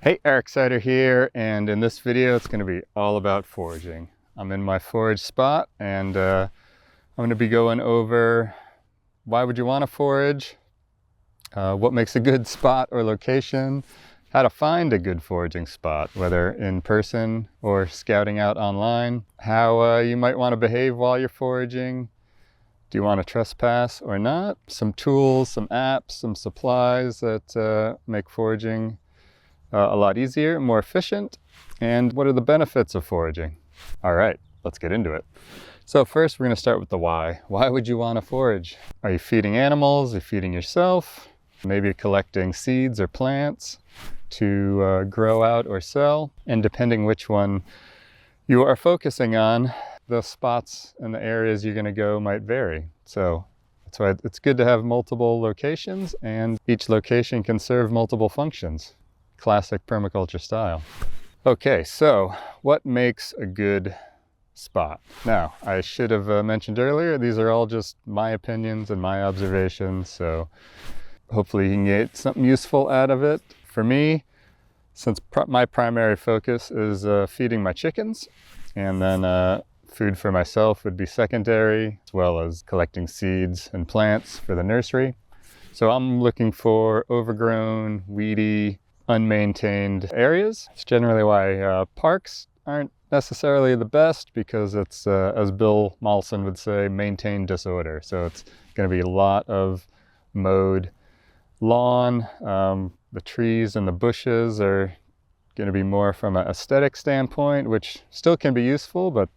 Hey, Eric Sider here, and in this video it's going to be all about foraging. I'm in my forage spot, and I'm going to be going over why would you want to forage, what makes a good spot or location, how to find a good foraging spot, whether in person or scouting out online, how you might want to behave while you're foraging, do you want to trespass or not, some tools, some apps, some supplies that make foraging a lot easier, more efficient, and what are the benefits of foraging? All right, let's get into it. So first we're going to start with the why. Why would you want to forage? Are you feeding animals? Are you feeding yourself? Maybe you're collecting seeds or plants to grow out or sell. And depending which one you are focusing on, the spots and the areas you're going to go might vary. So that's why it's good to have multiple locations, and each location can serve multiple functions. Classic permaculture style. Okay, so what makes a good spot? Now, I should have mentioned earlier, these are all just my opinions and my observations, so hopefully you can get something useful out of it. For me, since my primary focus is feeding my chickens, and then food for myself would be secondary, as well as collecting seeds and plants for the nursery. So I'm looking for overgrown, weedy, unmaintained areas. It's generally why parks aren't necessarily the best, because it's, as Bill Mollison would say, maintained disorder. So it's going to be a lot of mowed lawn. The trees and the bushes are going to be more from an aesthetic standpoint, which still can be useful, but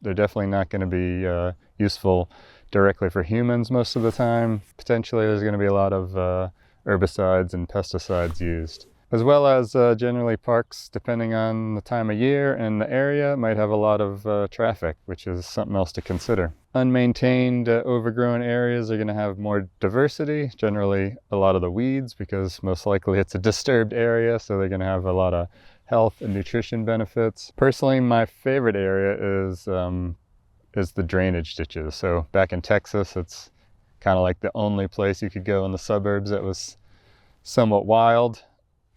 they're definitely not going to be useful directly for humans most of the time. Potentially there's going to be a lot of herbicides and pesticides used. As well as generally parks, depending on the time of year and the area, might have a lot of traffic, which is something else to consider. Unmaintained, overgrown areas are going to have more diversity, generally a lot of the weeds, because most likely it's a disturbed area, so they're going to have a lot of health and nutrition benefits. Personally, my favorite area is the drainage ditches. So back in Texas, it's kind of like the only place you could go in the suburbs that was somewhat wild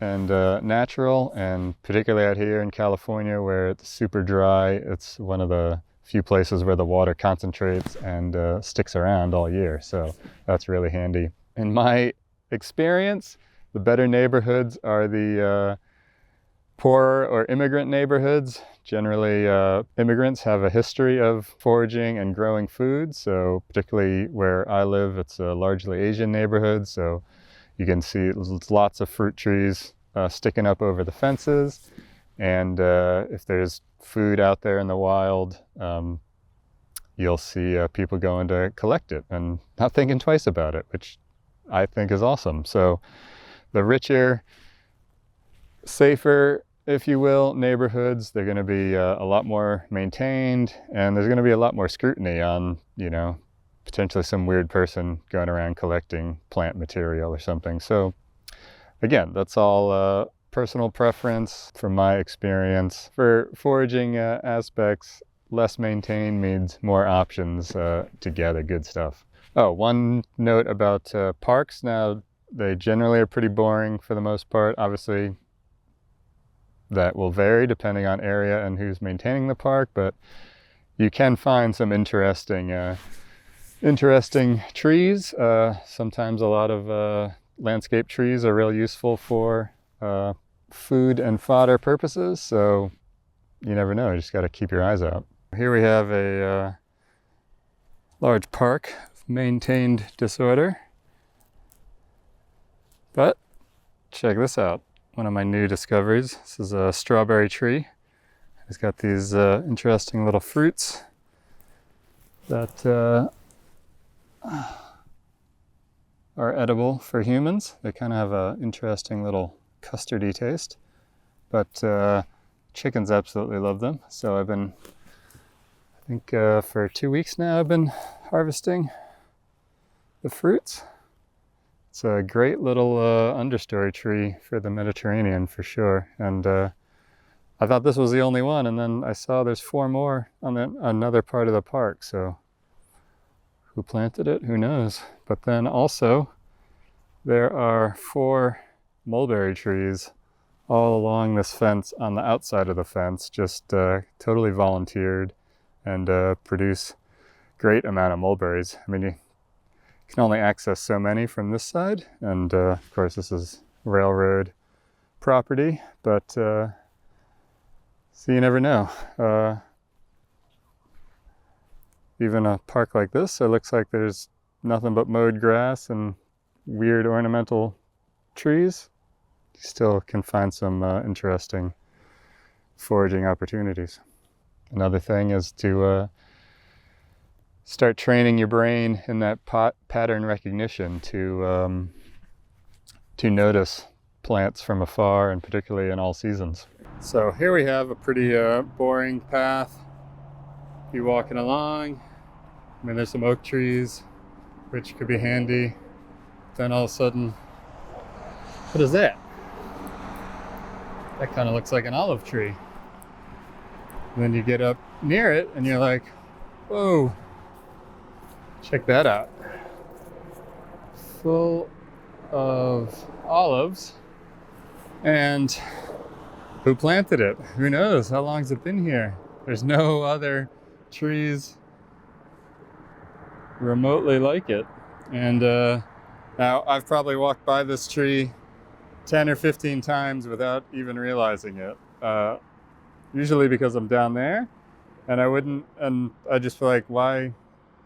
and natural, and particularly out here in California where it's super dry, it's one of the few places where the water concentrates and sticks around all year, so that's really handy. In my experience, the better neighborhoods are the poorer or immigrant neighborhoods. Generally, immigrants have a history of foraging and growing food, so particularly where I live, it's a largely Asian neighborhood, so you can see lots of fruit trees sticking up over the fences, and if there's food out there in the wild, you'll see people going to collect it and not thinking twice about it, which I think is awesome. So the richer, safer, if you will, neighborhoods, they're going to be a lot more maintained, and there's going to be a lot more scrutiny on, potentially some weird person going around collecting plant material or something. So again, that's all personal preference from my experience. For foraging aspects, less maintained means more options to gather good stuff. Oh, one note about parks. Now, they generally are pretty boring for the most part. Obviously, that will vary depending on area and who's maintaining the park, but you can find some interesting trees. Sometimes a lot of landscape trees are real useful for food and fodder purposes, so you never know, you just got to keep your eyes out. Here we have a large park of maintained disorder, but check this out, one of my new discoveries. This is a strawberry tree. It's got these interesting little fruits that are edible for humans. They kind of have an interesting little custardy taste, but chickens absolutely love them. So I think for 2 weeks now, I've been harvesting the fruits. It's a great little understory tree for the Mediterranean for sure. And I thought this was the only one, and then I saw there's 4 more on another part of the park. So who planted it? Who knows? But then also there are 4 mulberry trees all along this fence on the outside of the fence, just totally volunteered, and produce great amount of mulberries. I mean, you can only access so many from this side, and of course this is railroad property, but so you never know. Even a park like this, it looks like there's nothing but mowed grass and weird ornamental trees. You still can find some interesting foraging opportunities. Another thing is to start training your brain in that pattern recognition to notice plants from afar, and particularly in all seasons. So here we have a pretty boring path. Be walking along. I mean, there's some oak trees, which could be handy. Then all of a sudden, what is that? That kind of looks like an olive tree. And then you get up near it and you're like, whoa, check that out. Full of olives. And who planted it? Who knows? How long has it been here? There's no other trees remotely like it. And now I've probably walked by this tree 10 or 15 times without even realizing it. Usually because I'm down there, and I just feel like, why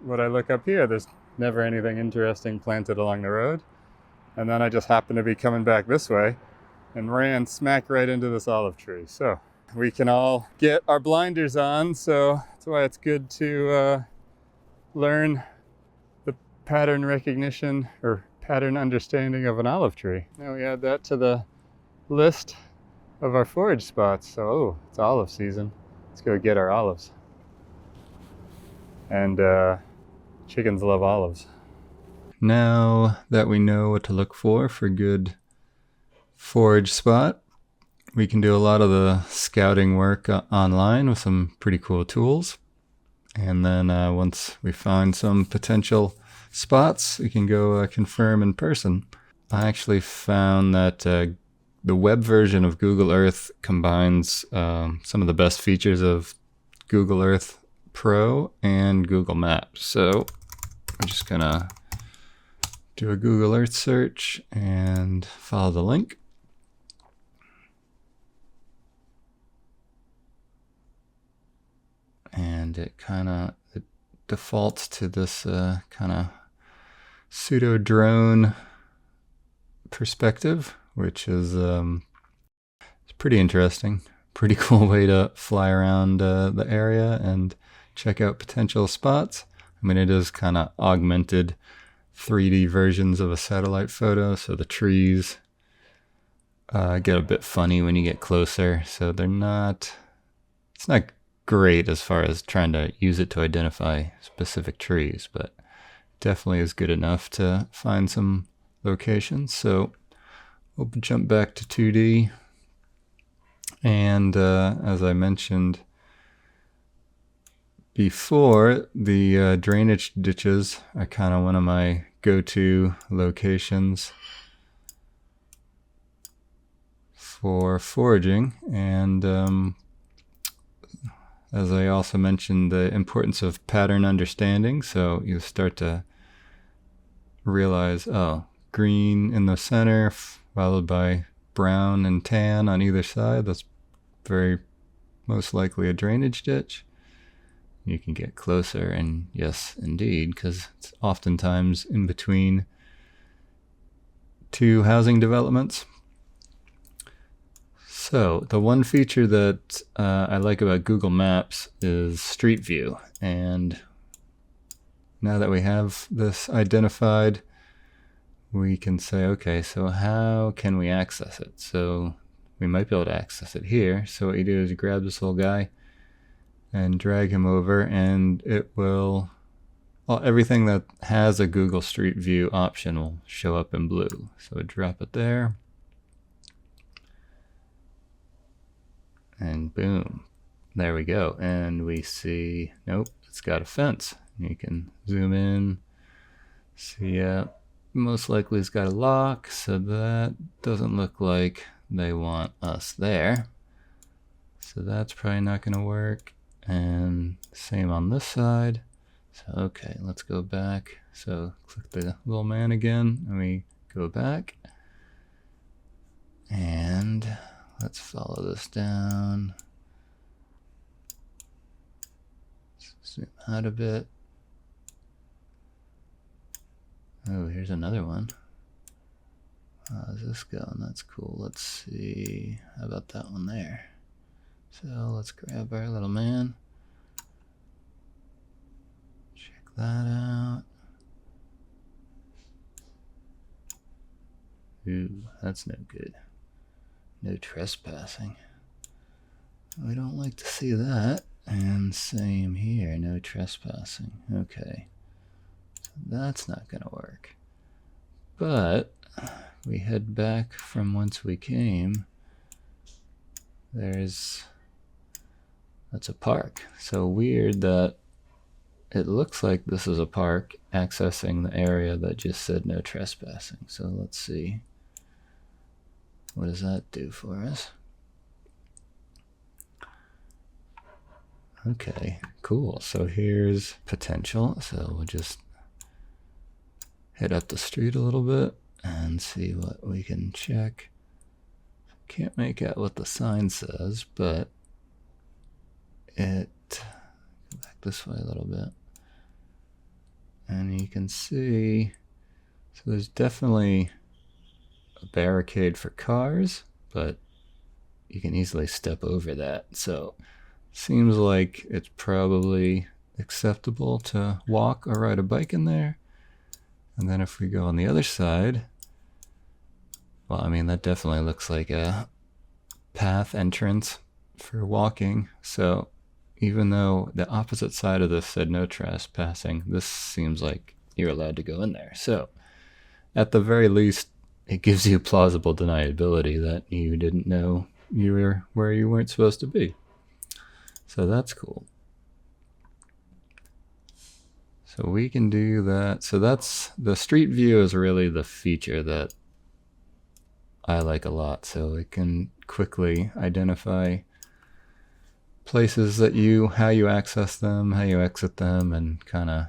would I look up here? There's never anything interesting planted along the road. And then I just happened to be coming back this way and ran smack right into this olive tree. So we can all get our blinders on, so that's why it's good to learn the pattern recognition or pattern understanding of an olive tree. Now we add that to the list of our forage spots. So, oh, it's olive season. Let's go get our olives. And chickens love olives. Now that we know what to look for a good forage spot, we can do a lot of the scouting work online with some pretty cool tools. And then once we find some potential spots, we can go confirm in person. I actually found that the web version of Google Earth combines some of the best features of Google Earth Pro and Google Maps. So I'm just gonna do a Google Earth search and follow the link. And it defaults to this kind of pseudo drone perspective, which is it's pretty interesting. Pretty cool way to fly around the area and check out potential spots. I mean, it is kind of augmented 3D versions of a satellite photo, so the trees get a bit funny when you get closer. So it's not great as far as trying to use it to identify specific trees, but definitely is good enough to find some locations. So we'll jump back to 2D. And as I mentioned before, the drainage ditches are kind of one of my go-to locations for foraging. And as I also mentioned, the importance of pattern understanding. So you start to realize, oh, green in the center, followed by brown and tan on either side. That's very most likely a drainage ditch. You can get closer, and yes, indeed, because it's oftentimes in between two housing developments. So the one feature that I like about Google Maps is Street View. And now that we have this identified, we can say, okay, so how can we access it? So we might be able to access it here. So what you do is you grab this little guy and drag him over, and it will, well, everything that has a Google Street View option will show up in blue. So drop it there. And boom, there we go. And we see, nope, it's got a fence. You can zoom in, see, most likely it's got a lock, so that doesn't look like they want us there. So that's probably not going to work. And same on this side. So, okay, let's go back. So click the little man again, and we go back. And let's follow this down. Zoom out a bit. Oh, here's another one. How's this going? That's cool. Let's see. How about that one there? So let's grab our little man. Check that out. Ooh, that's no good. No trespassing. We don't like to see that. And same here, no trespassing. Okay. So that's not going to work. But we head back from whence we came. That's a park. So weird that it looks like this is a park accessing the area that just said no trespassing. So let's see. What does that do for us? Okay, cool. So here's potential. So we'll just head up the street a little bit and see what we can check. Can't make out what the sign says, but go back this way a little bit. And you can see, so there's definitely a barricade for cars, but you can easily step over that. So seems like it's probably acceptable to walk or ride a bike in there. And then if we go on the other side, well, I mean, that definitely looks like a path entrance for walking. So even though the opposite side of this said no trespassing, this seems like you're allowed to go in there. So at the very least, it gives you plausible deniability that you didn't know you were where you weren't supposed to be. So that's cool. So we can do that. So that's the street view is really the feature that I like a lot. So it can quickly identify places that how you access them, how you exit them, and kind of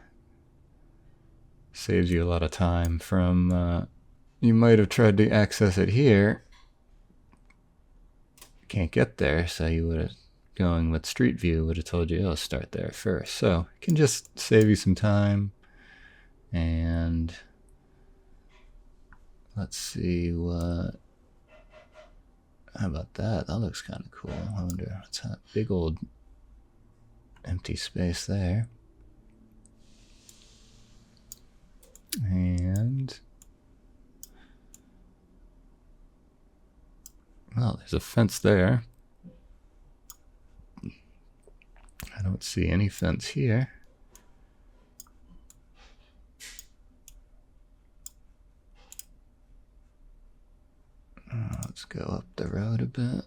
saves you a lot of time from, you might have tried to access it here, can't get there, so you would have, going with Street View would have told you, oh, start there first. So it can just save you some time. And let's see how about that? That looks kind of cool. I wonder what's that big old empty space there. And well, there's a fence there. I don't see any fence here. Let's go up the road a bit.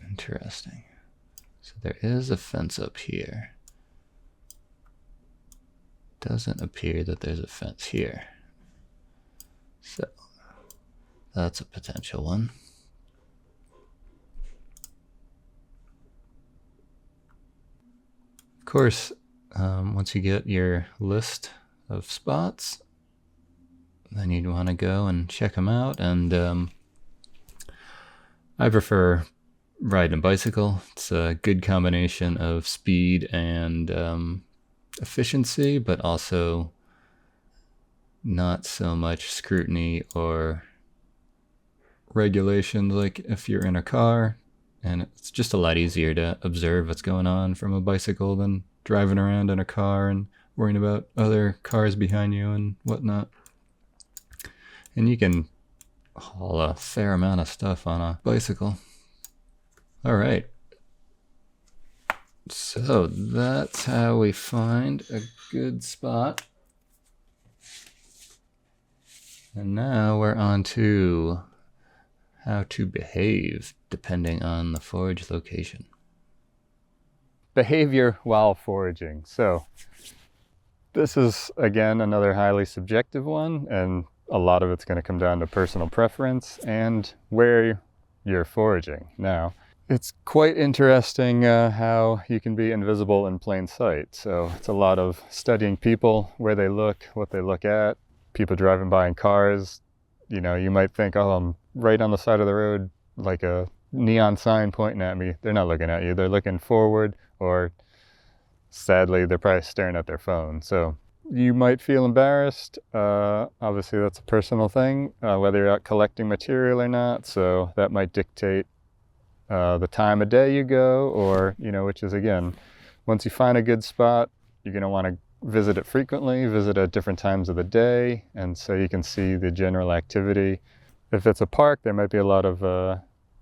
Interesting. So there is a fence up here. Doesn't appear that there's a fence here. So that's a potential one. Of course, once you get your list of spots, then you'd want to go and check them out. And I prefer riding a bicycle. It's a good combination of speed and efficiency, but also not so much scrutiny or regulations like if you're in a car. And it's just a lot easier to observe what's going on from a bicycle than driving around in a car and worrying about other cars behind you and whatnot. And you can haul a fair amount of stuff on a bicycle. All right. So that's how we find a good spot. And now we're on to how to behave depending on the forage location. behavior while foraging. So this is, again, another highly subjective one, and a lot of it's going to come down to personal preference and where you're foraging. Now, it's quite interesting how you can be invisible in plain sight. So it's a lot of studying people, where they look, what they look at. People driving by in cars, you know, you might think, oh, I'm right on the side of the road, like a neon sign pointing at me. They're not looking at you. They're looking forward, or sadly, they're probably staring at their phone. So you might feel embarrassed. Obviously, that's a personal thing, whether you're out collecting material or not. So that might dictate the time of day you go, or, you know, which is, again, once you find a good spot, you're going to want to visit it frequently, visit at different times of the day, and so you can see the general activity. If it's a park, there might be a lot of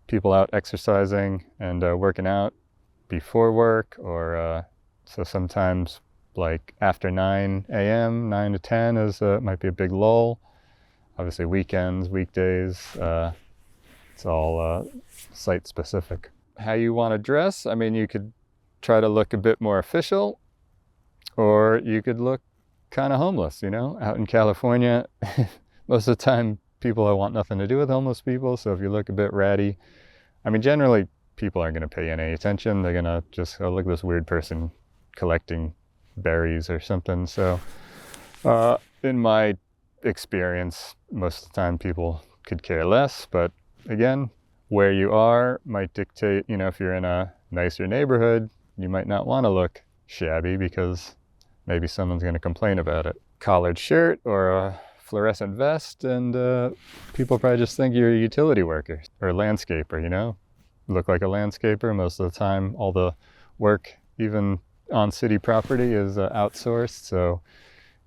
people out exercising and working out before work, or so sometimes like after 9 a.m., 9 to 10 is might be a big lull. Obviously weekends, weekdays, it's all site specific. How you want to dress, I mean, you could try to look a bit more official, or you could look kind of homeless, you know? Out in California, most of the time people want nothing to do with homeless people, so if you look a bit ratty, I mean, generally people aren't going to pay any attention. They're going to just, oh, look at this weird person collecting berries or something. So in my experience, most of the time people could care less, but again, where you are might dictate, you know, if you're in a nicer neighborhood, you might not want to look shabby because maybe someone's going to complain about it. Collared shirt or a fluorescent vest, and people probably just think you're a utility worker or a landscaper, you know? Look like a landscaper. Most of the time, all the work, even on city property, is outsourced, so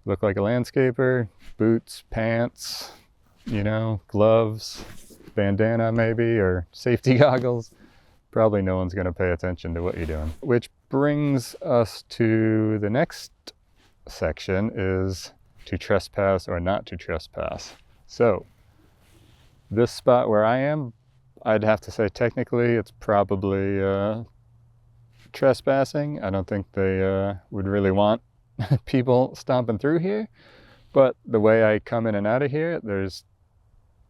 look like a landscaper. Boots, pants, you know, gloves, bandana maybe, or safety goggles. Probably no one's going to pay attention to what you're doing. Which brings us to the next section, is to trespass or not to trespass. So this spot where I am, I'd have to say technically it's probably trespassing. I don't think they would really want people stomping through here, but the way I come in and out of here, there's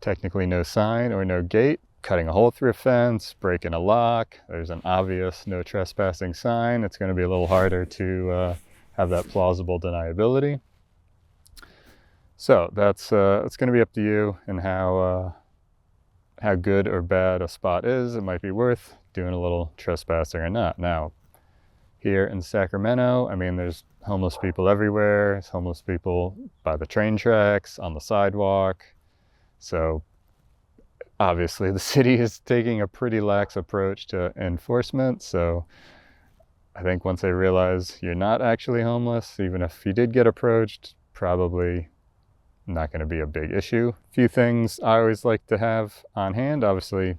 technically no sign or no gate. Cutting a hole through a fence, breaking a lock, there's an obvious no trespassing sign. It's going to be a little harder to have that plausible deniability. So that's it's going to be up to you and how good or bad a spot is. It might be worth doing a little trespassing or not. Now, here in Sacramento, I mean, there's homeless people everywhere. There's homeless people by the train tracks, on the sidewalk. So obviously the city is taking a pretty lax approach to enforcement. So I think once they realize you're not actually homeless, even if you did get approached, probably not going to be a big issue. A few things I always like to have on hand, obviously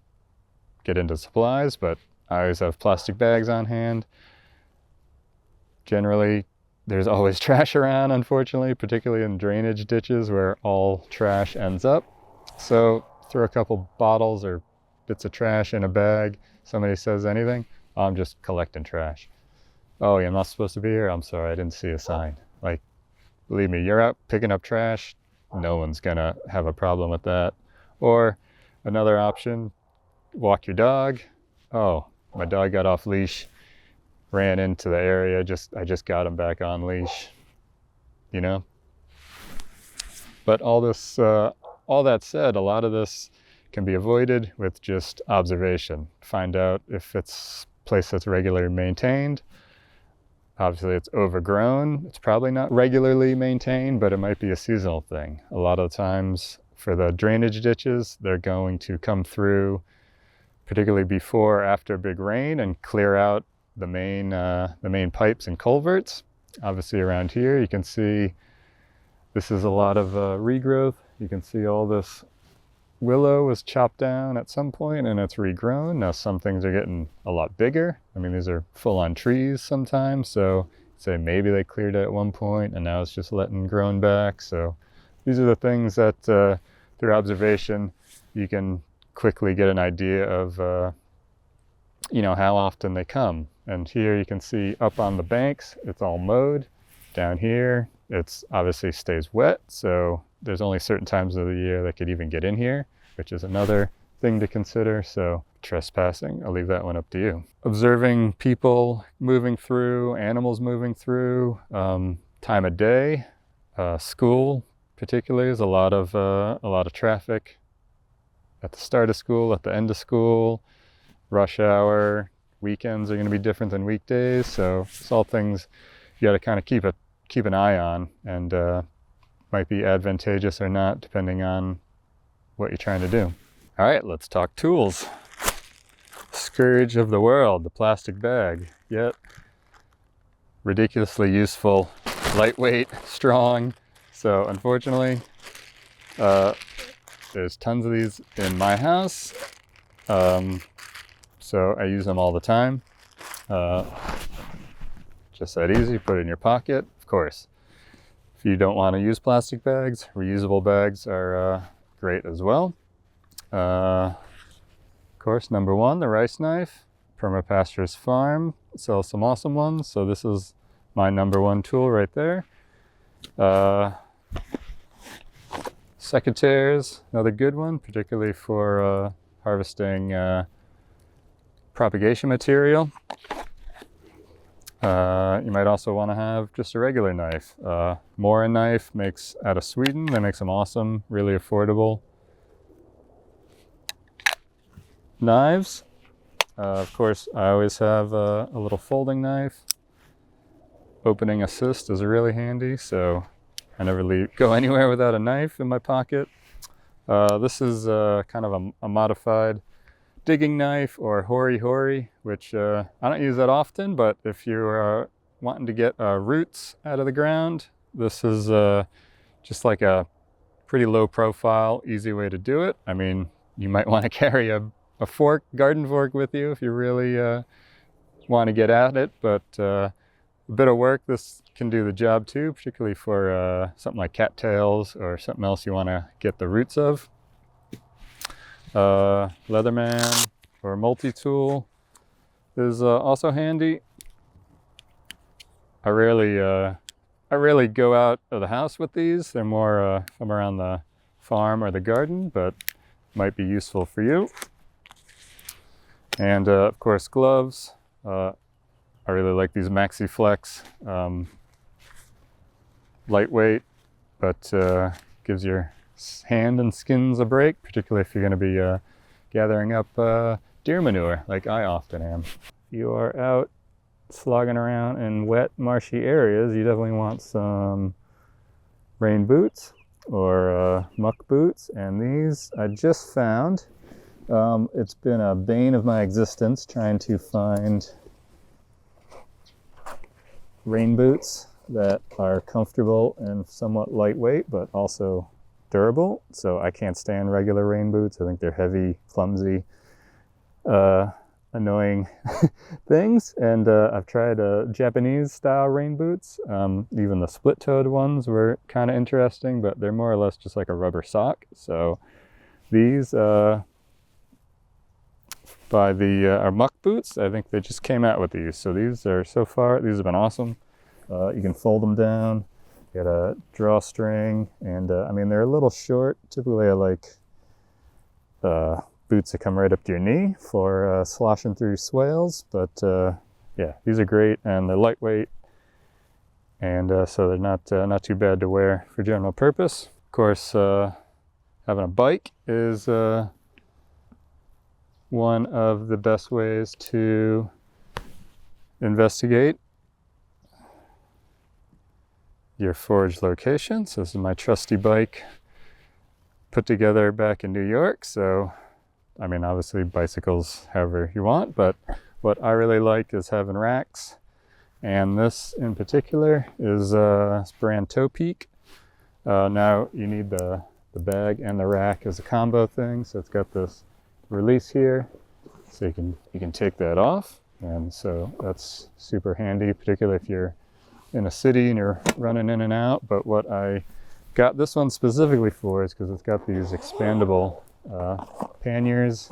get into supplies, but I always have plastic bags on hand. Generally, there's always trash around, unfortunately, particularly in drainage ditches where all trash ends up. So throw a couple bottles or bits of trash in a bag. Somebody says anything, I'm just collecting trash. Oh, you're not supposed to be here? I'm sorry, I didn't see a sign. Like, believe me, you're out picking up trash, no one's gonna have a problem with that. Or another option, walk your dog. Oh, my dog got off leash, ran into the area, I just got him back on leash, you know? But all that said, a lot of this can be avoided with just observation. Find out if it's a place that's regularly maintained. Obviously it's overgrown. It's probably not regularly maintained, but it might be a seasonal thing. A lot of times for the drainage ditches, they're going to come through, particularly before or after a big rain, and clear out the main pipes and culverts. Obviously around here, you can see this is a lot of regrowth. You can see all this willow was chopped down at some point and it's regrown. Now some things are getting a lot bigger. I mean, these are full-on trees sometimes, so say maybe they cleared it at one point and now it's just letting grown back. So these are the things that through observation you can quickly get an idea of you know, how often they come. And here you can see up on the banks, it's all mowed. Down here, it's obviously stays wet, so there's only certain times of the year that could even get in here, which is another thing to consider. So trespassing, I'll leave that one up to you. Observing people moving through, animals moving through, time of day, school particularly is a lot of traffic at the start of school, at the end of school, rush hour. Weekends are going to be different than weekdays, so it's all things you got to kind of keep an eye on, and might be advantageous or not depending on what you're trying to do. All right, let's talk tools. Scourge of the world, the plastic bag. Yet ridiculously useful, lightweight, strong. So unfortunately, there's tons of these in my house. So I use them all the time. Just that easy, put it in your pocket. Of course, if you don't want to use plastic bags, reusable bags are great as well. Of course, number one, the rice knife. Permaculture's Farm sells some awesome ones, so this is my number one tool right there. Secateurs, another good one, particularly for harvesting propagation material. You might also want to have just a regular knife. Mora knife makes out of Sweden. They make some awesome, really affordable knives. Of course, I always have a little folding knife. Opening assist is really handy, so I never go anywhere without a knife in my pocket. This is kind of a modified digging knife, or hori, which I don't use that often, but if you're wanting to get roots out of the ground, this is just like a pretty low profile, easy way to do it. I mean, you might want to carry a fork, garden fork with you if you really want to get at it, but a bit of work, this can do the job too, particularly for something like cattails or something else you want to get the roots of. Leatherman or multi-tool is also handy. I rarely go out of the house with these. They're more if I'm around the farm or the garden, but might be useful for you. And of course, gloves. I really like these Maxi Flex. Lightweight, but gives your hand and skins a break, particularly if you're going to be gathering up deer manure, like I often am. If you are out slogging around in wet, marshy areas, you definitely want some rain boots or muck boots. And these I just found. It's been a bane of my existence trying to find rain boots that are comfortable and somewhat lightweight, but also durable. So I can't stand regular rain boots. I think they're heavy, clumsy, annoying things. And I've tried Japanese style rain boots. Even the split-toed ones were kind of interesting, but they're more or less just like a rubber sock. So these by our Muck boots, I think they just came out with these. So these have been awesome. You can fold them down. Got a drawstring, and I mean, they're a little short. Typically I like boots that come right up to your knee for sloshing through swales, but yeah, these are great, and they're lightweight, and so they're not too bad to wear for general purpose. Of course, having a bike is one of the best ways to investigate your forage location. So this is my trusty bike put together back in New York. So, I mean, obviously bicycles however you want, but what I really like is having racks. And this in particular is this brand Topeak. Now you need the bag and the rack as a combo thing. So it's got this release here, so you can take that off, and so that's super handy, particularly if you're in a city and you're running in and out. But what I got this one specifically for is because it's got these expandable panniers,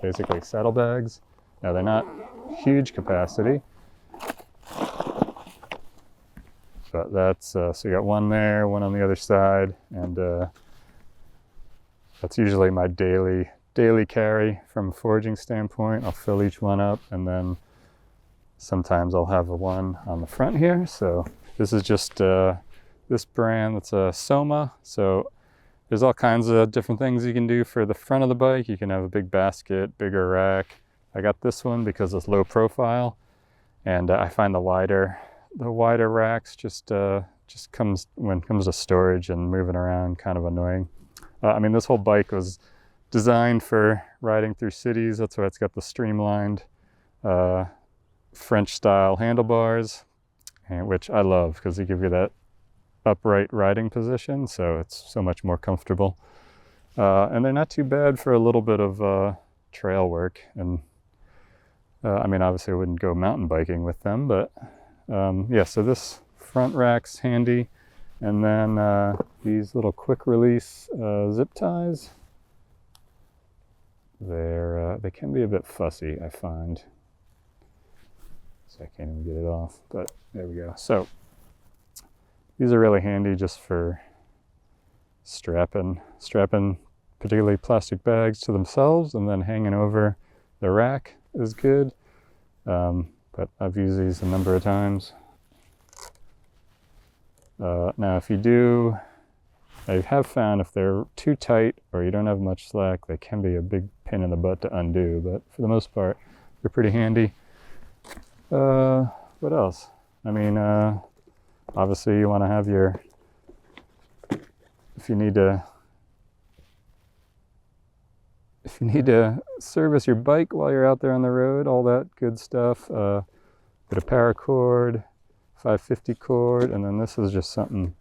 basically saddlebags. Now they're not huge capacity. But that's, so you got one there, one on the other side, and that's usually my daily carry from a foraging standpoint. I'll fill each one up, and then sometimes I'll have a one on the front here. So this is just this brand, that's a Soma. So there's all kinds of different things you can do for the front of the bike. You can have a big basket, bigger rack. I got this one because it's low profile, and I find the wider racks just comes, when it comes to storage and moving around, kind of annoying. I mean, this whole bike was designed for riding through cities. That's why it's got the streamlined French style handlebars, which I love because they give you that upright riding position, so it's so much more comfortable. And they're not too bad for a little bit of trail work. And I mean, obviously I wouldn't go mountain biking with them, but yeah, so this front rack's handy. And then these little quick release zip ties. They can be a bit fussy, I find. So I can't even get it off, but there we go. So these are really handy just for strapping particularly plastic bags to themselves, and then hanging over the rack is good. But I've used these a number of times. Now I have found if they're too tight or you don't have much slack, they can be a big pain in the butt to undo, but for the most part, they're pretty handy. What else? I mean, obviously you want to have if you need to service your bike while you're out there on the road, all that good stuff. Bit of paracord, 550 cord, and then this is just something,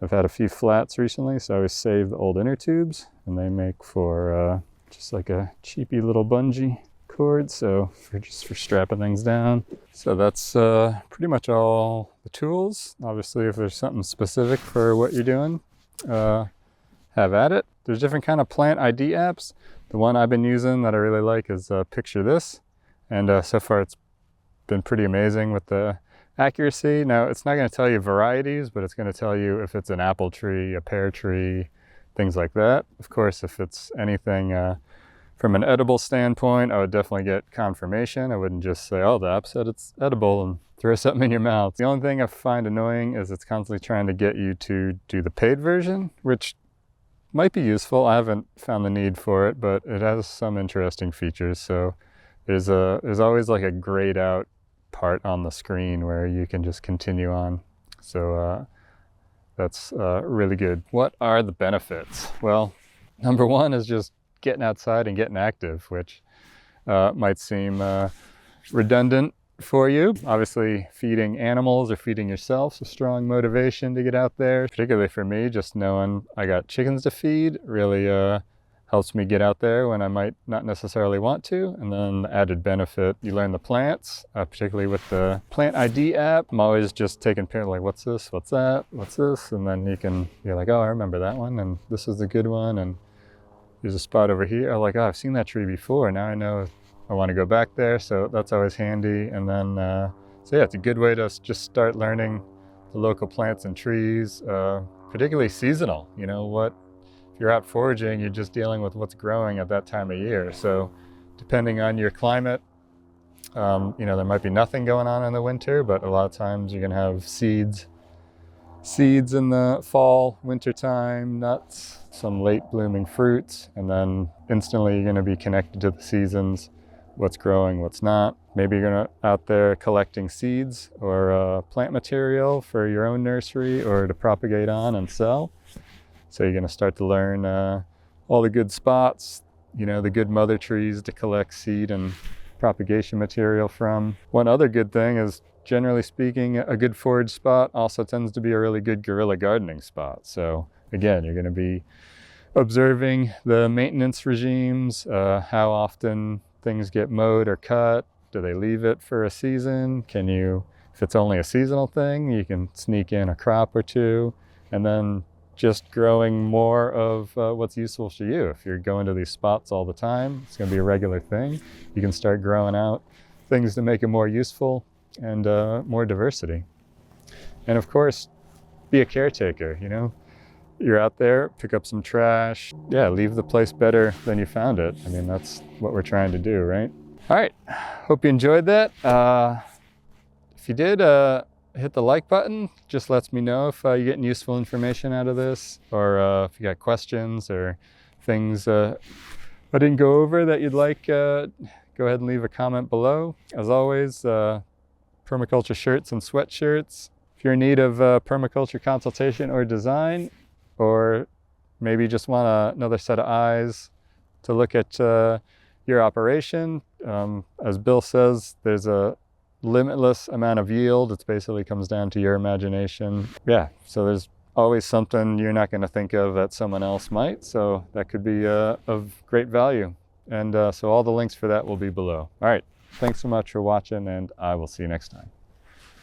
I've had a few flats recently, so I always save the old inner tubes, and they make for just like a cheapy little bungee cord, so just for strapping things down. So that's pretty much all the tools. Obviously, if there's something specific for what you're doing, have at it. There's different kind of plant ID apps. The one I've been using that I really like is Picture This, and so far it's been pretty amazing with the accuracy. Now, it's not going to tell you varieties, but it's going to tell you if it's an apple tree, a pear tree, things like that. Of course, if it's anything from an edible standpoint, I would definitely get confirmation. I wouldn't just say, oh, the app said it's edible, and throw something in your mouth. The only thing I find annoying is it's constantly trying to get you to do the paid version, which might be useful. I haven't found the need for it, but it has some interesting features. So there's always like a grayed out part on the screen where you can just continue on. So that's really good. What are the benefits? Well, number one is just getting outside and getting active, which might seem redundant for you. Obviously, feeding animals or feeding yourself is a strong motivation to get out there. Particularly for me, just knowing I got chickens to feed really helps me get out there when I might not necessarily want to. And then the added benefit, you learn the plants, particularly with the Plant ID app. I'm always just taking pictures, like, what's this, what's that, what's this? And then you're like, oh, I remember that one, and this is a good one, and there's a spot over here. I'm like, oh, I've seen that tree before. Now I know I want to go back there, so that's always handy. And then, so yeah, it's a good way to just start learning the local plants and trees, particularly seasonal. You know, if you're out foraging, you're just dealing with what's growing at that time of year. So depending on your climate, there might be nothing going on in the winter, but a lot of times you're gonna have seeds in the fall, winter time, nuts, some late blooming fruits, and then instantly you're gonna be connected to the seasons, what's growing, what's not. Maybe you're gonna out there collecting seeds or plant material for your own nursery or to propagate on and sell. So you're gonna start to learn all the good spots, the good mother trees to collect seed and propagation material from. One other good thing is, generally speaking, a good forage spot also tends to be a really good guerrilla gardening spot. So again, you're gonna be observing the maintenance regimes, how often things get mowed or cut. Do they leave it for a season? If it's only a seasonal thing, you can sneak in a crop or two, and then just growing more of what's useful to you. If you're going to these spots all the time, it's gonna be a regular thing. You can start growing out things to make it more useful and more diversity. And of course, be a caretaker, you know? You're out there, pick up some trash. Yeah, leave the place better than you found it. I mean, that's what we're trying to do, right? All right, hope you enjoyed that. If you did, hit the like button. Just lets me know if you're getting useful information out of this, or if you got questions or things I didn't go over that you'd like, go ahead and leave a comment below. As always, permaculture shirts and sweatshirts. If you're in need of permaculture consultation or design, or maybe just want another set of eyes to look at your operation. As Bill says, there's a limitless amount of yield. It basically comes down to your imagination. Yeah, so there's always something you're not going to think of that someone else might, so that could be of great value. And so all the links for that will be below. All right, thanks so much for watching, and I will see you next time.